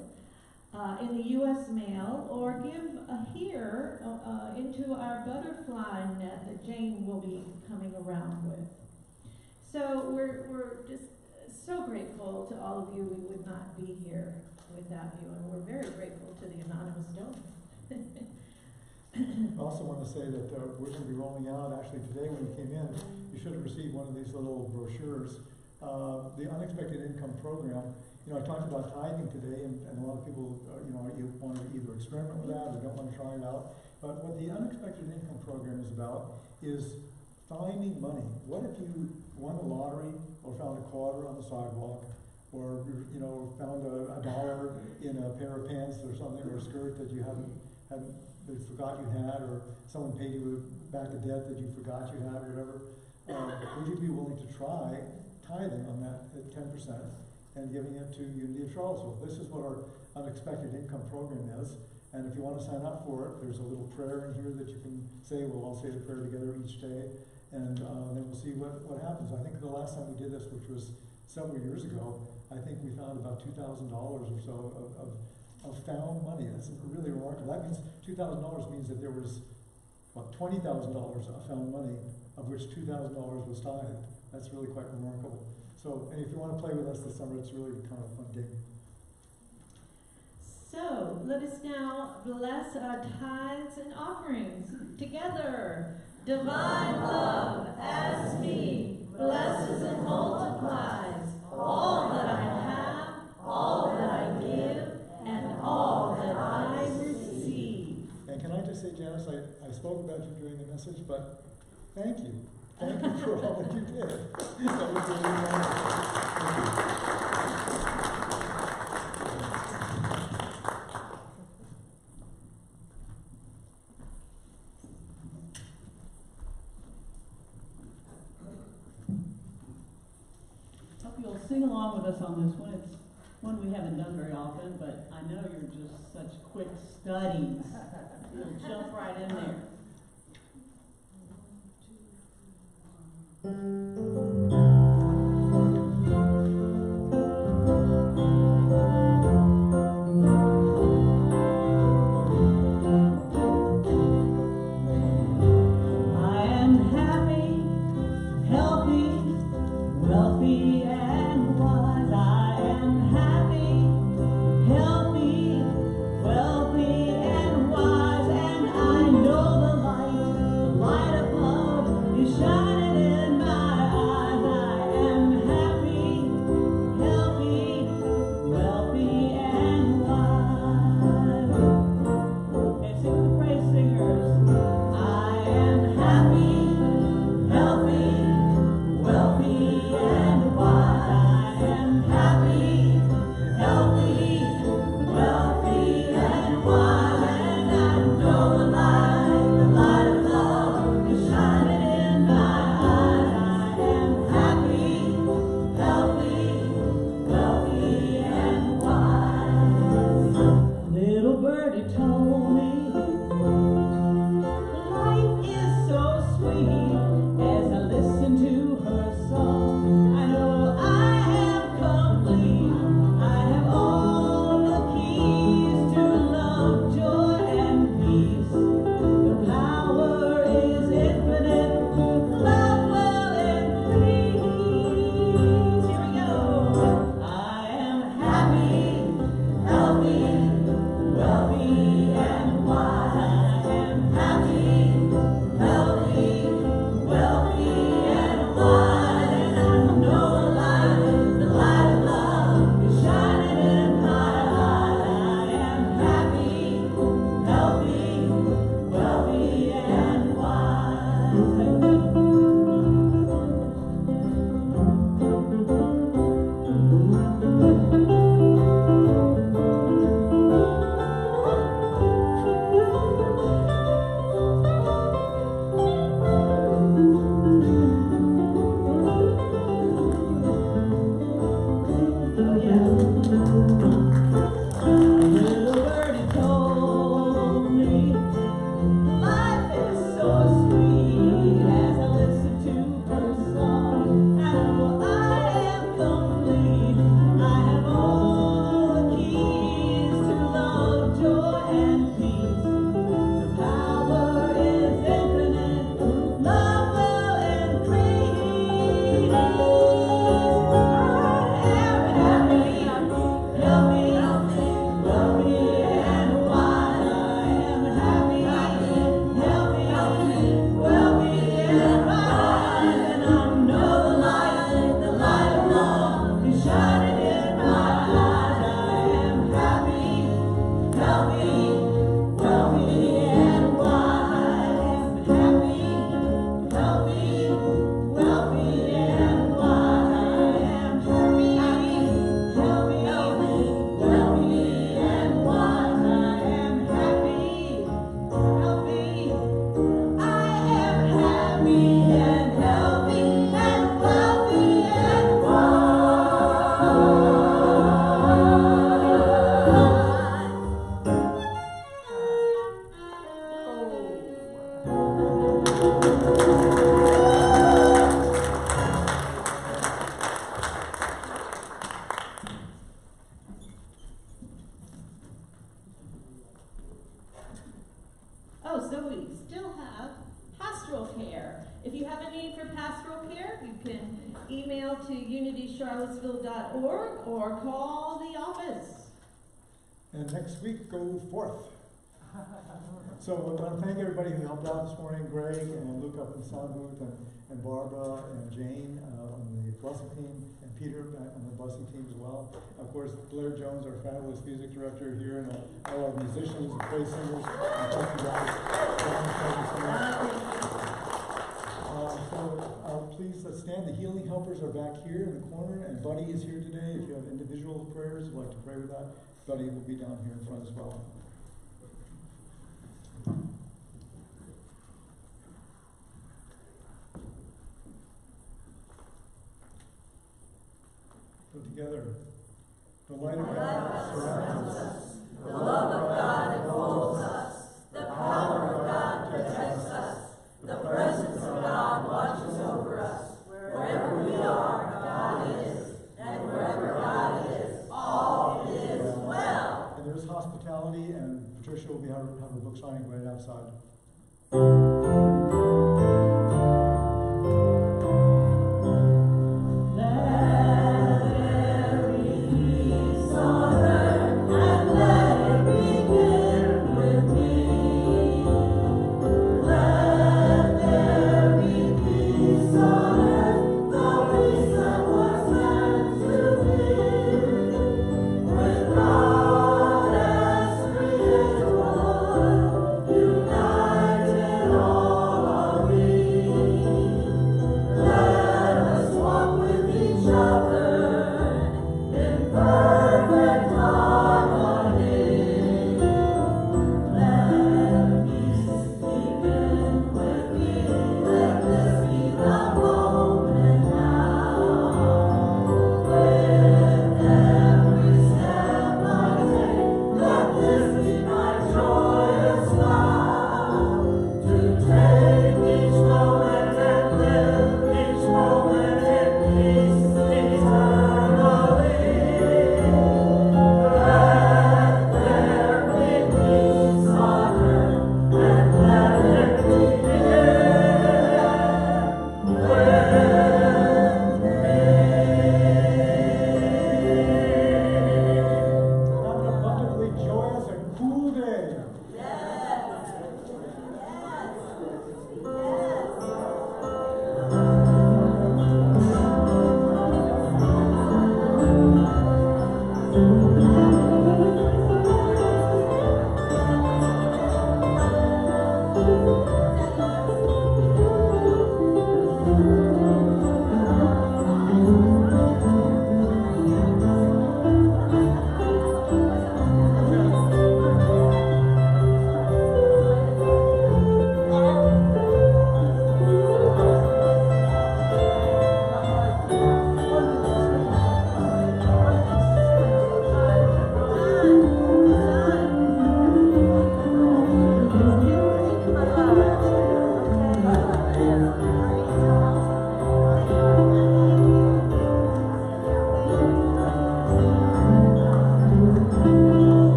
[SPEAKER 1] in the U.S. mail, or give here into our butterfly net that Jane will be coming around with. So we're just so grateful to all of you. We would not be here without you, and we're very grateful to the anonymous donors.
[SPEAKER 2] I also want to say that we're going to be rolling out, actually today when you came in, you should have received one of these little brochures, the Unexpected Income Program. You know, I talked about tithing today, and a lot of people, you want to either experiment with that or don't want to try it out. But what the Unexpected Income Program is about is finding money. What if you won the lottery or found a quarter on the sidewalk, or found a dollar in a pair of pants or something, or a skirt that you that you forgot you had, or someone paid you back a debt that you forgot you had, or whatever? Would you be willing to try tithing on that at 10% and giving it to Unity of Charlottesville? This is what our Unexpected Income Program is. And if you want to sign up for it, there's a little prayer in here that you can say. We'll all say the prayer together each day, and then we'll see what happens. I think the last time we did this, which was several years ago, I think we found about $2,000 or so of found money. That's really remarkable. That means $2,000 means that there was, $20,000 of found money, of which $2,000 was tithed. That's really quite remarkable. So, and if you want to play with us this summer, it's really kind of a fun game.
[SPEAKER 1] So, let us now bless our tithes and offerings together. Divine love, as me, blesses and multiplies all that I have, all that I give, and all that I receive.
[SPEAKER 2] And can I just say, Janice, I spoke about you during the message, but thank you. Thank you for all that you did. That was really wonderful. Thank you.
[SPEAKER 3] sing along with us on this one. It's one we haven't done very often, but I know you're just such quick studies. You'll jump right in there.
[SPEAKER 1] Oh, so we still have pastoral care. If you have a need for pastoral care, you can email to unitycharlottesville.org or call the office.
[SPEAKER 2] And next week, go forth. So I want to thank everybody who helped out this morning, Greg and Luke up in the sound booth, and Barbara and Jane on the blessing team, and Peter back on the blessing team as well. Of course, Blair Jones, our fabulous music director here, and all our musicians and praise singers. And thank you guys. Please let's stand. The healing helpers are back here in the corner, and Buddy is here today. If you have individual prayers, you'd like to pray with that, Buddy will be down here in front as well. Together. The light of
[SPEAKER 4] God
[SPEAKER 2] God surrounds us.
[SPEAKER 4] The love of God enfolds us. The power of God protects us. The presence of God watches over us. Wherever we are, God is. And wherever God is, all is well.
[SPEAKER 2] And there's hospitality, and Patricia will have her book signing right outside.